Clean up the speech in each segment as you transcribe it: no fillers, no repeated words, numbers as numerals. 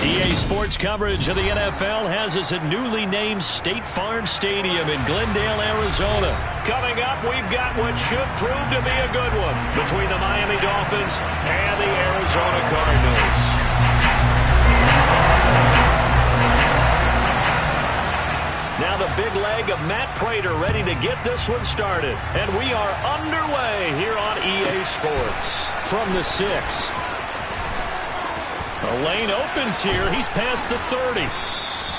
EA Sports coverage of the NFL has us at newly named State Farm Stadium in Glendale, Arizona. Coming up, we've got what should prove to be a good one between the Miami Dolphins and the Arizona Cardinals. Now the big leg of Matt Prater ready to get this one started. And we are underway here on EA Sports. From the 6. The lane opens here. He's past the 30.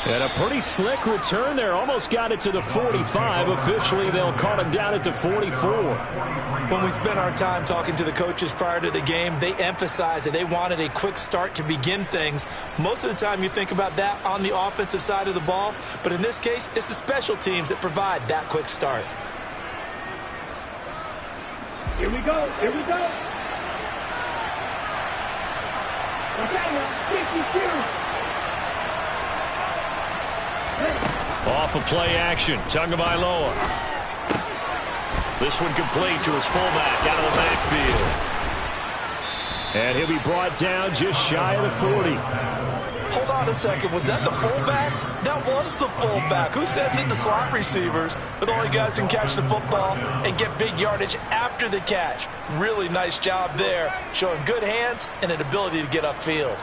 And a pretty slick return there. Almost got it to the 45. Officially, they'll call him down at the 44. When we spent our time talking to the coaches prior to the game, they emphasized that they wanted a quick start to begin things. Most of the time you think about that on the offensive side of the ball, but in this case, it's the special teams that provide that quick start. Here we go. Here we go. Off of play action, Tagovailoa. This one complete to his fullback out of the backfield. And he'll be brought down just shy of the 40. Hold on a second. Was that the fullback? That was the fullback. Who says it to slot receivers? But the only guys can catch the football and get big yardage after the catch. Really nice job there, showing good hands and an ability to get upfield.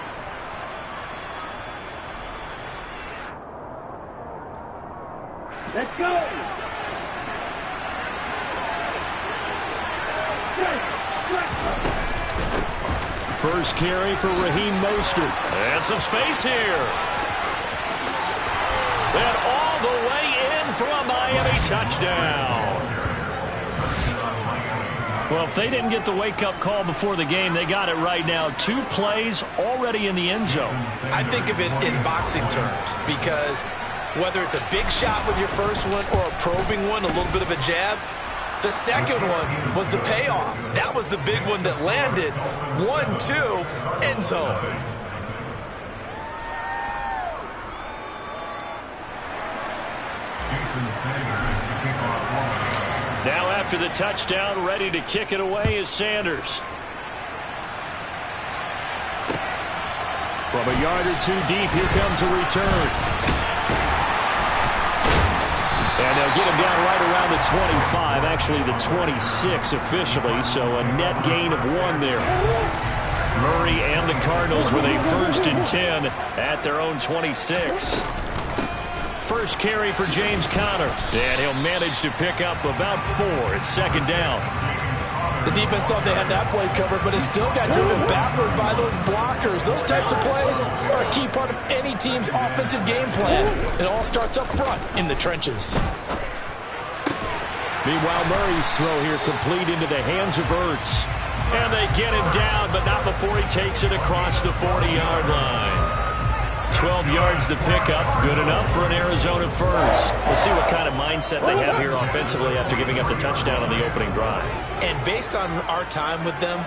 Let's go. First carry for Raheem Mostert. And some space here. And all the way in for a Miami touchdown. Well, if they didn't get the wake-up call before the game, they got it right now. 2 plays already in the end zone. I think of it in boxing terms because whether it's a big shot with your first one or a probing one, a little bit of a jab, the second one was the payoff. That was the big one that landed. 1-2, end zone. Now after the touchdown, ready to kick it away is Sanders. From a yard or 2 deep, here comes a return. And they'll get him down right around the 25, actually the 26 officially, so a net gain of 1 there. Murray and the Cardinals with a 1st and 10 at their own 26. First carry for James Conner, and he'll manage to pick up about 4. It's 2nd down. The defense thought they had that play covered, but it still got driven backward by those blockers. Those types of plays are a key part of any team's offensive game plan. It all starts up front in the trenches. Meanwhile, Murray's throw here complete into the hands of Ertz. And they get him down, but not before he takes it across the 40-yard line. 12 yards to pick up. Good enough for an Arizona first. We'll see what kind of mindset they have here offensively after giving up the touchdown on the opening drive. And based on our time with them,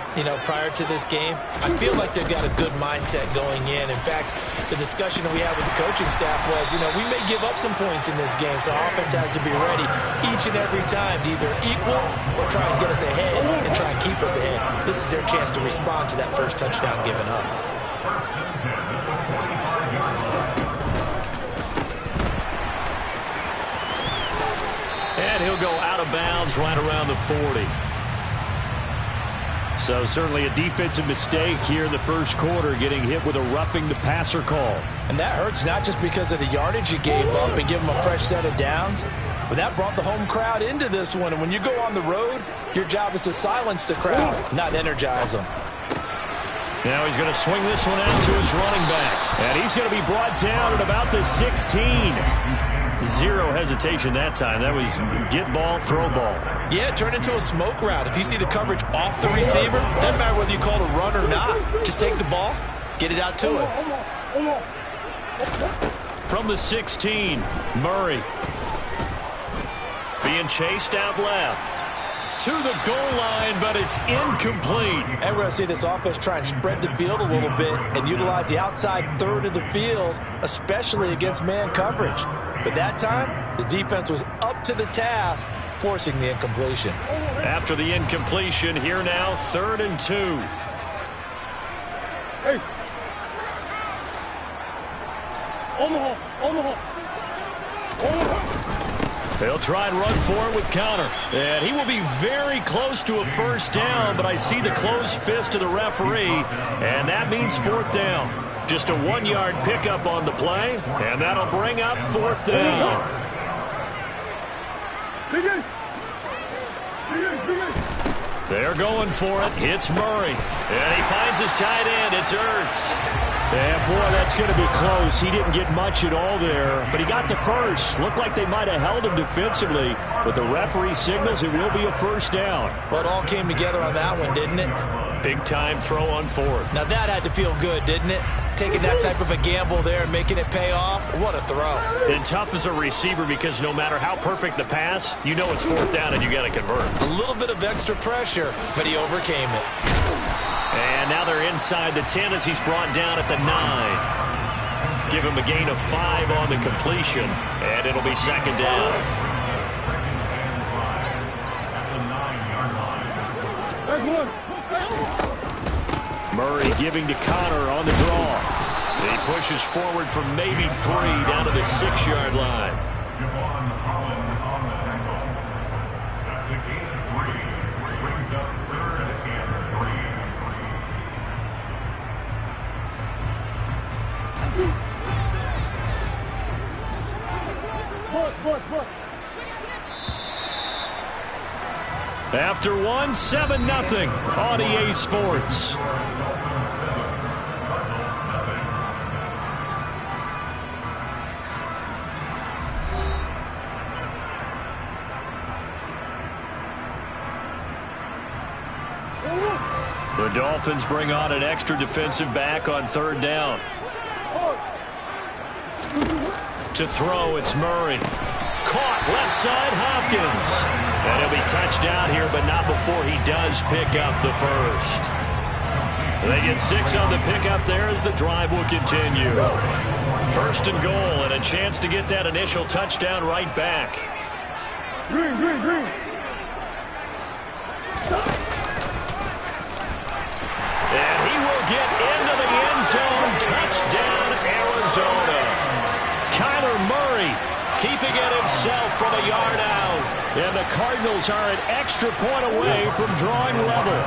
prior to this game, I feel like they've got a good mindset going in. In fact, the discussion that we had with the coaching staff was, we may give up some points in this game, so our offense has to be ready each and every time to either equal or try and get us ahead and try and keep us ahead. This is their chance to respond to that first touchdown given up. And he'll go out of bounds right around the 40. So certainly a defensive mistake here in the first quarter, getting hit with a roughing the passer call. And that hurts not just because of the yardage you gave up and give them a fresh set of downs, but that brought the home crowd into this one. And when you go on the road, your job is to silence the crowd, not energize them. Now he's going to swing this one out to his running back. And he's going to be brought down at about the 16. Zero hesitation that time. That was get ball, throw ball. Yeah, turn into a smoke route. If you see the coverage off the receiver, doesn't matter whether you call it a run or not. Just take the ball, get it out to him. From the 16, Murray. Being chased out left. To the goal line, but it's incomplete. And we're going to see this offense try and spread the field a little bit and utilize the outside third of the field, especially against man coverage. But that time, the defense was up to the task, forcing the incompletion. After the incompletion, here now, 3rd and 2. They'll try and run for it with counter. And he will be very close to a first down, but I see the closed fist of the referee, and that means fourth down. Just a 1-yard pickup on the play, and that'll bring up fourth down. They're going for it. It's Murray. And he finds his tight end. It's Ertz. Yeah, boy, that's going to be close. He didn't get much at all there, but he got the first. Looked like they might have held him defensively, but the referee signals it will be a first down. Well, it all came together on that one, didn't it? Big-time throw on fourth. Now, that had to feel good, didn't it? Taking that type of a gamble there and making it pay off. What a throw. And tough as a receiver because no matter how perfect the pass, you know it's fourth down and you got to convert. A little bit of extra pressure, but he overcame it. And now they're inside the 10 as he's brought down at the 9. Give him a gain of 5 on the completion, and it'll be second down. Murray giving to Connor on the draw. He pushes forward from maybe 3 down to the 6-yard line. That's a gain of 3. Brings up third and 3. After 1, 7-0 on EA Sports. The Dolphins bring on an extra defensive back on third down. To throw, it's Murray. Caught left side, Hopkins. And he'll be touchdown here, but not before he does pick up the first. They get 6 on the pickup there as the drive will continue. First and goal, and a chance to get that initial touchdown right back. Green. And he will get into the end zone. Touchdown, Arizona. Kyler Murray keeping it himself from a yard out. And the Cardinals are an extra point away from drawing level.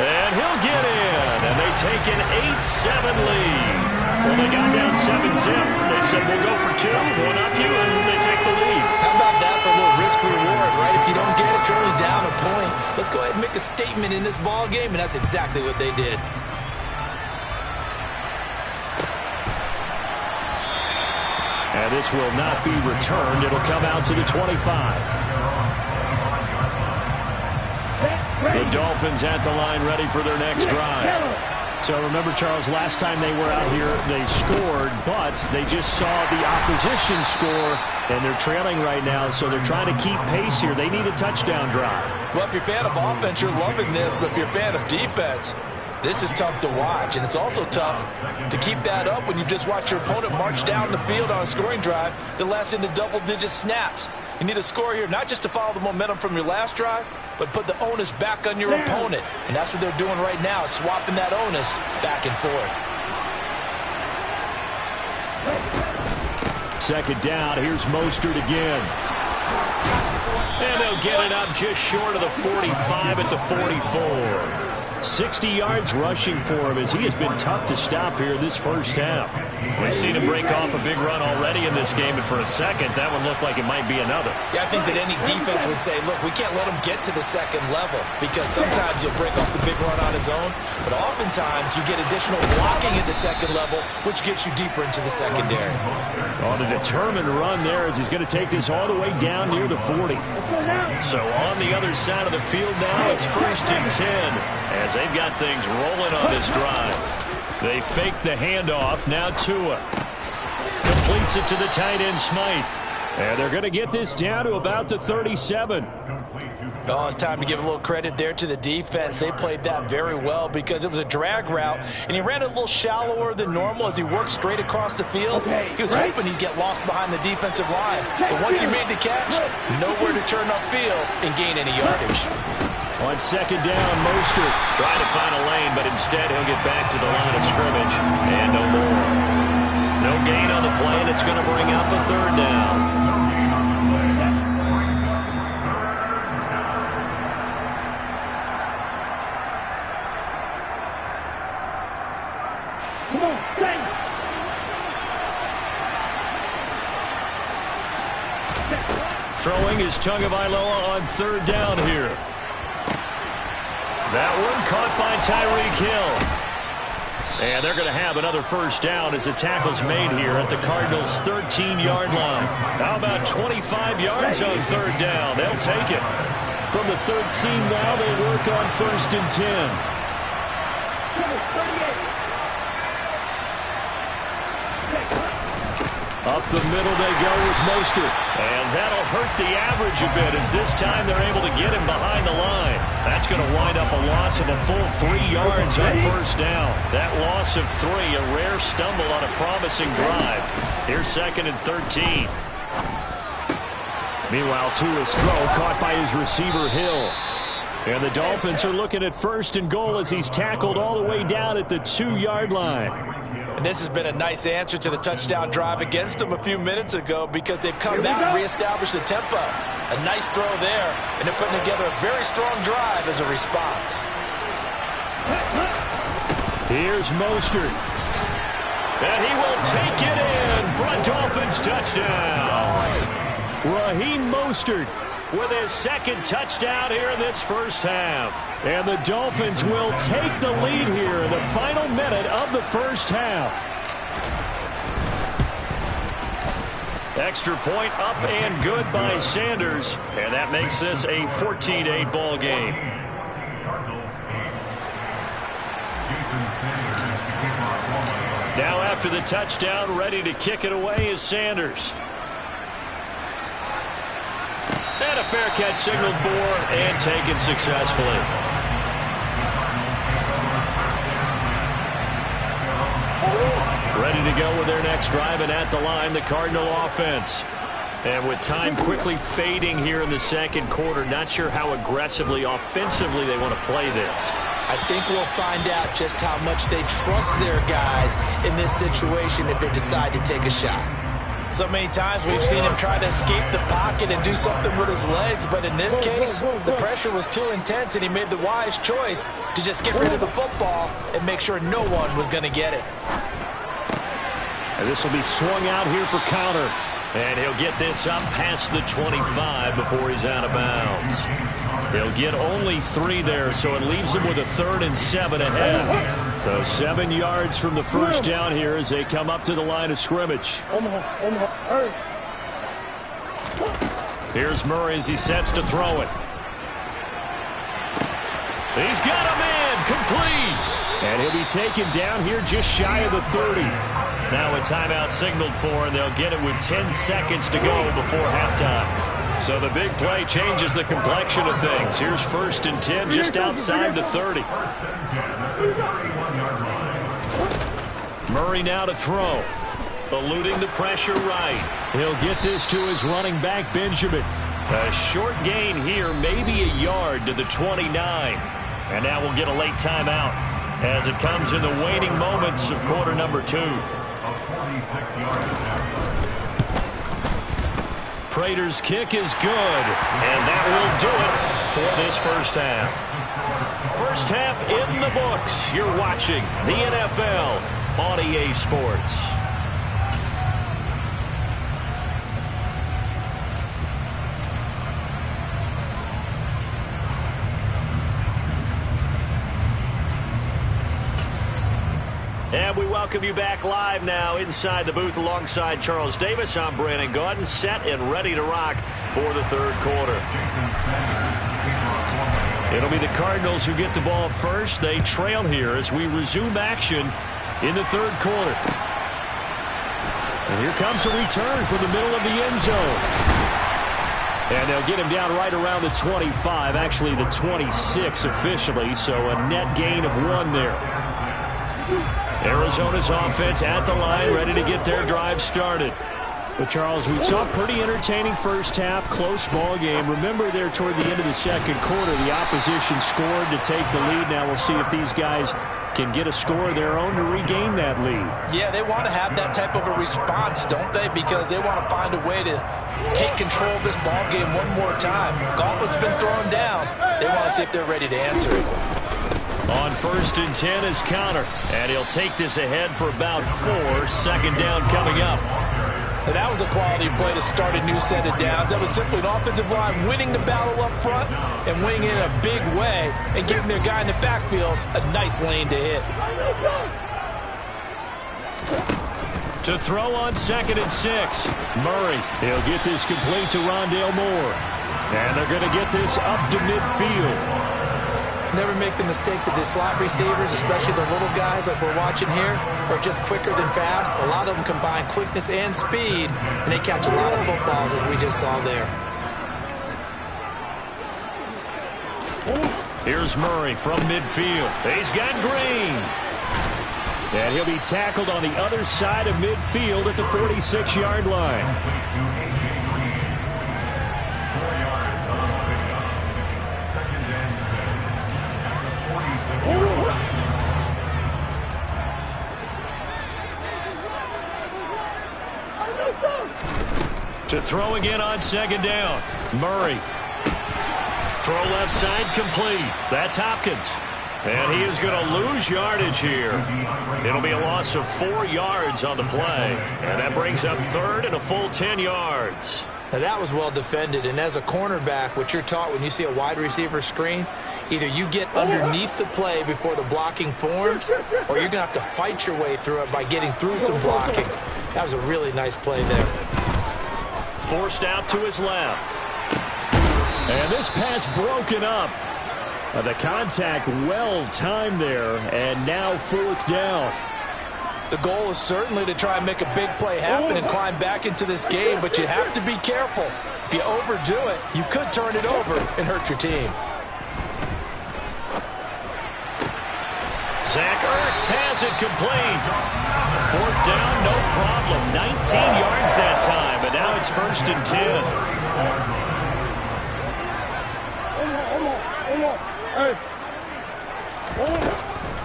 And he'll get in. And they take an 8-7 lead. Well, they got down 7-0. They said, we'll go for 2, 1 up you, and they take the lead. How about that for a little risk-reward, right? If you don't get it, you're only down a point. Let's go ahead and make a statement in this ball game, and that's exactly what they did. And this will not be returned. It'll come out to the 25. The Dolphins at the line ready for their next drive. So remember, Charles, last time they were out here, they scored, but they just saw the opposition score, and they're trailing right now, so they're trying to keep pace here. They need a touchdown drive. Well, if you're a fan of offense, you're loving this, but if you're a fan of defense, this is tough to watch, and it's also tough to keep that up when you just watch your opponent march down the field on a scoring drive that lasts into double-digit snaps. You need a score here, not just to follow the momentum from your last drive, but put the onus back on your opponent. And that's what they're doing right now, swapping that onus back and forth. Second down, here's Mostert again. And they'll get it up just short of the 45 at the 44. 60 yards rushing for him as he has been tough to stop here this first half. We've seen him break off a big run already in this game, and for a second, that one looked like it might be another. Yeah, I think that any defense would say, look, we can't let him get to the second level because sometimes he'll break off the big run on his own, but oftentimes you get additional blocking at the second level, which gets you deeper into the secondary. On a determined run there as he's going to take this all the way down near the 40. So on the other side of the field now, it's first and 10 as they've got things rolling on this drive. They fake the handoff. Now Tua completes it to the tight end Smythe. And they're going to get this down to about the 37. Oh, it's time to give a little credit there to the defense. They played that very well because it was a drag route, and he ran a little shallower than normal as he worked straight across the field. He was hoping he'd get lost behind the defensive line. But once he made the catch, nowhere to turn upfield and gain any yardage. On second down, Mostert trying to find a lane, but instead he'll get back to the line of scrimmage and no more. No gain on the play, and it's going to bring up a third down. Throwing is Tagovailoa on third down here. That one caught by Tyreek Hill. And they're going to have another first down as the tackle's made here at the Cardinals' 13-yard line. How about 25 yards on third down? They'll take it. From the 13 now, they work on first and 10. Up the middle they go with Mostert. And that'll hurt the average a bit as this time they're able to get him behind the line. That's going to wind up a loss of a full 3 yards on first down. That loss of 3, a rare stumble on a promising drive. Here's second and 13. Meanwhile, Tua's throw caught by his receiver Hill. And the Dolphins are looking at first and goal as he's tackled all the way down at the 2-yard line. And this has been a nice answer to the touchdown drive against them a few minutes ago because they've come out and reestablished the tempo. A nice throw there, and they're putting together a very strong drive as a response. Here's Mostert. And he will take it in for a Dolphins touchdown. Raheem Mostert with his second touchdown here in this first half. And the Dolphins will take the lead here in the final minute of the first half. Extra point up and good by Sanders. And that makes this a 14-8 ball game. Now after the touchdown, ready to kick it away is Sanders. And a fair catch signaled for and taken successfully. Ready to go with their next drive, and at the line, the Cardinal offense. And with time quickly fading here in the second quarter, not sure how aggressively, offensively they want to play this. I think we'll find out just how much they trust their guys in this situation if they decide to take a shot. So many times we've seen him try to escape the pocket and do something with his legs, but in this case, the pressure was too intense and he made the wise choice to just get rid of the football and make sure no one was going to get it. And this will be swung out here for counter. And he'll get this up past the 25 before he's out of bounds. He'll get only 3 there, so it leaves him with a 3rd and 7 ahead. So 7 yards from the first down here as they come up to the line of scrimmage. Here's Murray as he sets to throw it. He's got a man complete. And he'll be taken down here just shy of the 30. Now a timeout signaled for, and they'll get it with 10 seconds to go before halftime. So the big play changes the complexion of things. Here's 1st and 10 just outside the 30. Murray now to throw. Eluding the pressure right. He'll get this to his running back, Benjamin. A short gain here, maybe a yard to the 29. And now we'll get a late timeout as it comes in the waning moments of quarter number 2. Prater's kick is good, and that will do it for this first half. First half in the books. You're watching the NFL on EA Sports. And we welcome you back live now inside the booth alongside Charles Davis. I'm Brandon Gaudin, set and ready to rock for the third quarter. It'll be the Cardinals who get the ball first. They trail here as we resume action in the third quarter. And here comes a return from the middle of the end zone. And they'll get him down right around the 25, actually the 26 officially, so a net gain of 1 there. Arizona's offense at the line, ready to get their drive started. Well, Charles, we saw a pretty entertaining first half, close ball game. Remember there toward the end of the second quarter, the opposition scored to take the lead. Now we'll see if these guys can get a score of their own to regain that lead. Yeah, they want to have that type of a response, don't they? Because they want to find a way to take control of this ball game one more time. Gauntlet's been thrown down. They want to see if they're ready to answer it. On 1st and 10 is Connor, and he'll take this ahead for about 4. Second down coming up. And that was a quality play to start a new set of downs. That was simply an offensive line winning the battle up front and winning it in a big way and giving their guy in the backfield a nice lane to hit. To throw on 2nd and 6, Murray. He'll get this complete to Rondale Moore. And they're going to get this up to midfield. Never make the mistake that the slot receivers, especially the little guys like we're watching here, are just quicker than fast. A lot of them combine quickness and speed, and they catch a lot of footballs, as we just saw there. Here's Murray from midfield. He's got Green. And he'll be tackled on the other side of midfield at the 46-yard line. To throw again on 2nd down. Murray. Throw left side complete. That's Hopkins. And he is going to lose yardage here. It'll be a loss of 4 yards on the play. And that brings up 3rd and a full 10 yards. Now that was well defended. And as a cornerback, what you're taught when you see a wide receiver screen, either you get underneath the play before the blocking forms, or you're going to have to fight your way through it by getting through some blocking. That was a really nice play there. Forced out to his left. And this pass broken up. The contact well timed there, and now 4th down. The goal is certainly to try and make a big play happen and climb back into this game, but you have to be careful. If you overdo it, you could turn it over and hurt your team. Zach Ertz has it complete. 4th down, no problem. 19 yards that time, but now it's 1st and 10.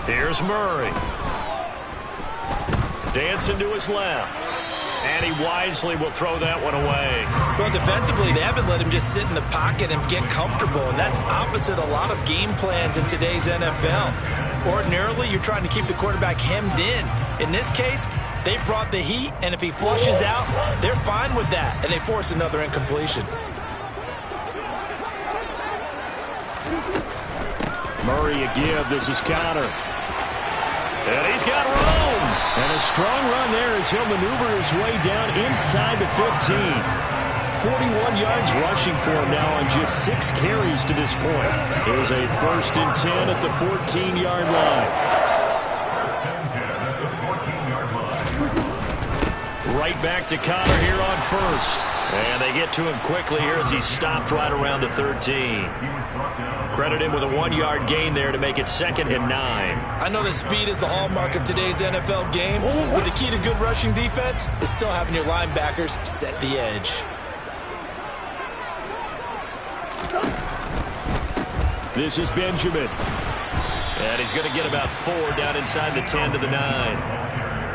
Here's Murray. Dancing to his left. And he wisely will throw that one away. Well, defensively, they haven't let him just sit in the pocket and get comfortable, and that's opposite a lot of game plans in today's NFL. Ordinarily, you're trying to keep the quarterback hemmed in. In this case, they brought the heat, and if he flushes out, they're fine with that, and they force another incompletion. Murray a give. This is Connor. And he's got room. And a strong run there as he'll maneuver his way down inside the 15. 41 yards rushing for him now on just 6 carries to this point. Here's a 1st and 10 at the 14-yard line. Right back to Connor here on 1st. And they get to him quickly here as he stopped right around the 13. Credit him with a 1-yard gain there to make it 2nd and 9. I know that speed is the hallmark of today's NFL game, but the key to good rushing defense is still having your linebackers set the edge. This is Benjamin. And he's going to get about 4 down inside the 10 to the 9.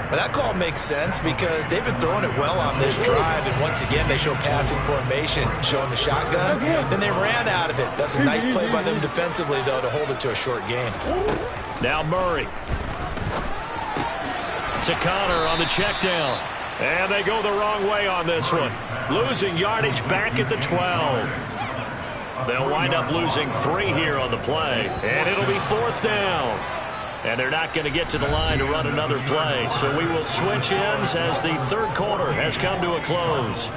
But that call makes sense because they've been throwing it well on this drive, and once again they show passing formation, showing the shotgun. Then they ran out of it. That's a nice play by them defensively, though, to hold it to a short gain. Now Murray. To Connor on the check down. And they go the wrong way on this one. Losing yardage back at the 12. They'll wind up losing 3 here on the play. And it'll be 4th down. And they're not going to get to the line to run another play. So we will switch ends as the 3rd quarter has come to a close.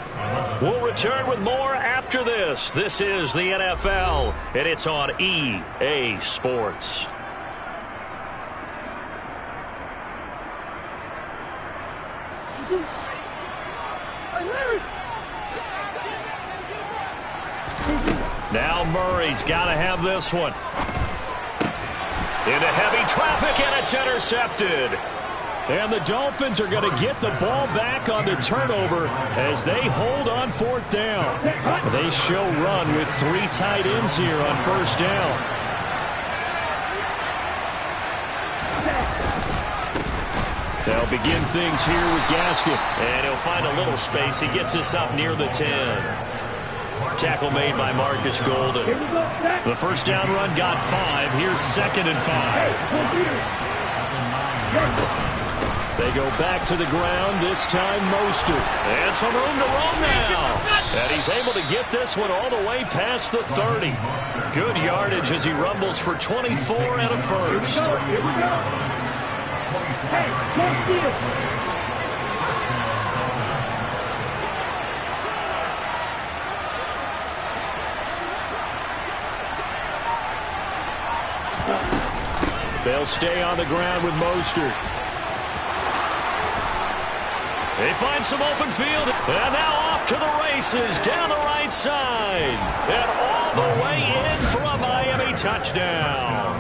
We'll return with more after this. This is the NFL, and it's on EA Sports. Now Murray's got to have this one. Into heavy traffic, and it's intercepted. And the Dolphins are going to get the ball back on the turnover as they hold on fourth down. They show run with 3 tight ends here on first down. They'll begin things here with Gaskin. And he'll find a little space. He gets us up near the 10. Tackle made by Marcus Golden. The first down run got 5. Here's 2nd and 5. They go back to the ground, this time Mostert. And some room to roam now. And he's able to get this one all the way past the 30. Good yardage as he rumbles for 24 and a first. They'll stay on the ground with Mostert. They find some open field. And now off to the races down the right side. And all the way in for a Miami touchdown.